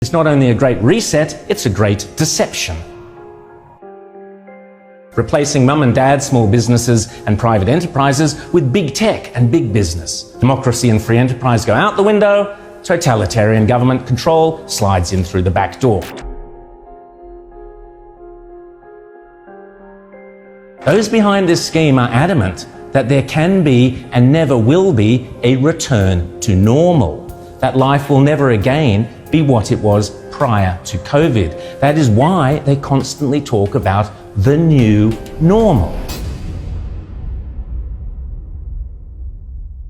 It's not only a great reset, it's a great deception. Replacing mum and dad small businesses and private enterprises with big tech and big business. Democracy and free enterprise go out the window, totalitarian government control slides in through the back door. Those behind this scheme are adamant that there can be and never will be a return to normal, that life will never again be what it was prior to COVID. That is why they constantly talk about the new normal.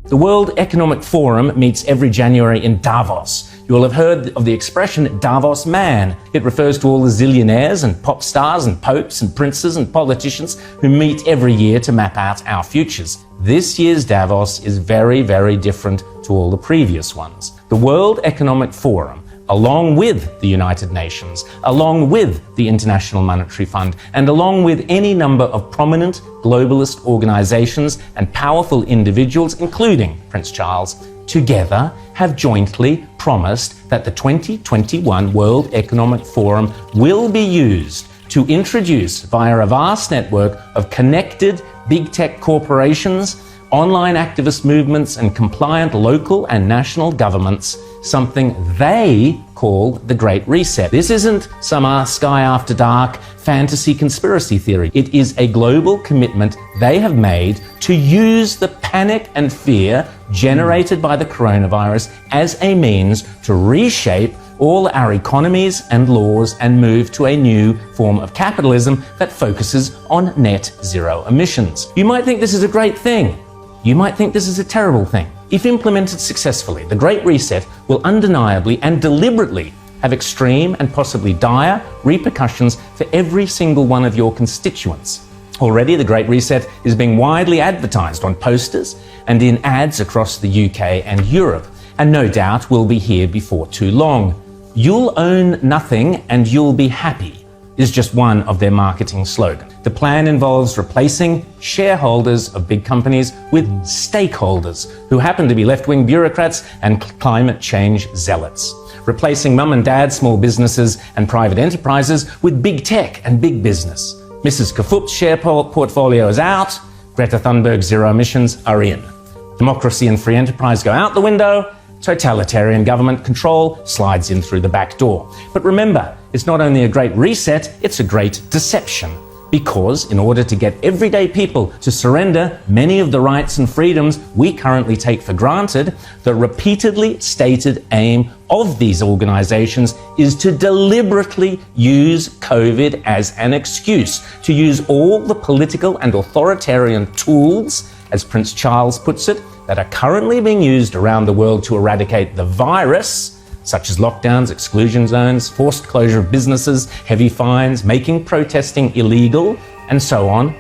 The World Economic Forum meets every January in Davos. You will have heard of the expression Davos man. It refers to all the zillionaires and pop stars and popes and princes and politicians who meet every year to map out our futures. This year's Davos is very, very different to all the previous ones. The World Economic Forum, along with the United Nations, along with the International Monetary Fund, and along with any number of prominent globalist organizations and powerful individuals, including Prince Charles, together have jointly promised that the 2021 World Economic Forum will be used to introduce, via a vast network of connected big tech corporations, online activist movements, and compliant local and national governments, something they call the Great Reset. This isn't some Sky After Dark fantasy conspiracy theory. It is a global commitment they have made to use the panic and fear generated by the coronavirus as a means to reshape all our economies and laws and move to a new form of capitalism that focuses on net zero emissions. You might think this is a great thing. You might think this is a terrible thing. If implemented successfully, the Great Reset will undeniably and deliberately have extreme and possibly dire repercussions for every single one of your constituents. Already, the Great Reset is being widely advertised on posters and in ads across the UK and Europe, and no doubt will be here before too long. You'll own nothing and you'll be happy is just one of their marketing slogans. The plan involves replacing shareholders of big companies with stakeholders who happen to be left-wing bureaucrats and climate change zealots. Replacing mum and dad small businesses and private enterprises with big tech and big business. Mrs. Kafup's share portfolio is out, Greta Thunberg's zero emissions are in. Democracy and free enterprise go out the window, totalitarian government control slides in through the back door. But remember, it's not only a great reset, it's a great deception. Because in order to get everyday people to surrender many of the rights and freedoms we currently take for granted, the repeatedly stated aim of these organizations is to deliberately use COVID as an excuse, to use all the political and authoritarian tools, as Prince Charles puts it, that are currently being used around the world to eradicate the virus, such as lockdowns, exclusion zones, forced closure of businesses, heavy fines, making protesting illegal, and so on,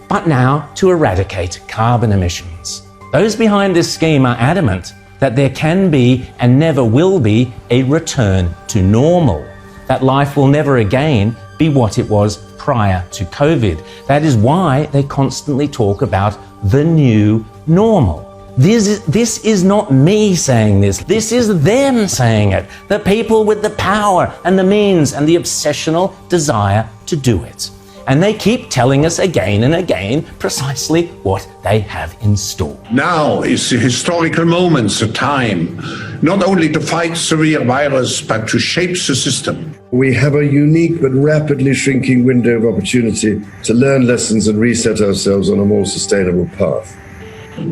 but now to eradicate carbon emissions. Those behind this scheme are adamant that there can be and never will be a return to normal, that life will never again be what it was prior to COVID. That is why they constantly talk about the new normal. This is not me saying this. This is them saying it. The people with the power and the means and the obsessional desire to do it. And they keep telling us again and again precisely what they have in store. Now is the historical moment, the time, not only to fight severe virus, but to shape the system. We have a unique but rapidly shrinking window of opportunity to learn lessons and reset ourselves on a more sustainable path.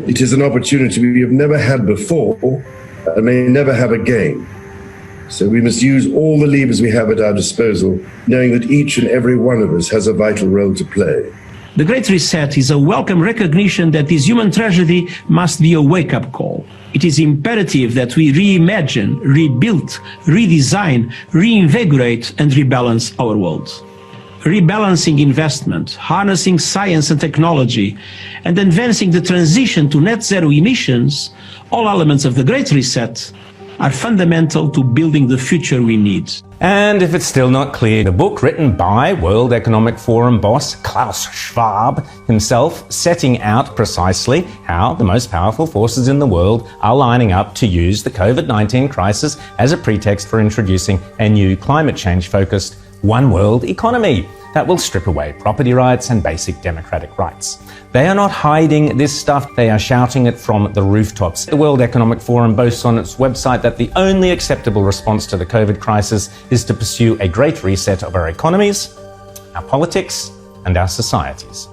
It is an opportunity we have never had before and may never have again. So we must use all the levers we have at our disposal, knowing that each and every one of us has a vital role to play. The Great Reset is a welcome recognition that this human tragedy must be a wake-up call. It is imperative that we reimagine, rebuild, redesign, reinvigorate and rebalance our world. Rebalancing investment, harnessing science and technology, and advancing the transition to net zero emissions, all elements of the Great Reset, are fundamental to building the future we need. And if it's still not clear, the book written by World Economic Forum boss Klaus Schwab himself, setting out precisely how the most powerful forces in the world are lining up to use the COVID-19 crisis as a pretext for introducing a new climate change-focused one world economy that will strip away property rights and basic democratic rights. They are not hiding this stuff, they are shouting it from the rooftops. The World Economic Forum boasts on its website that the only acceptable response to the COVID crisis is to pursue a great reset of our economies, our politics, and our societies.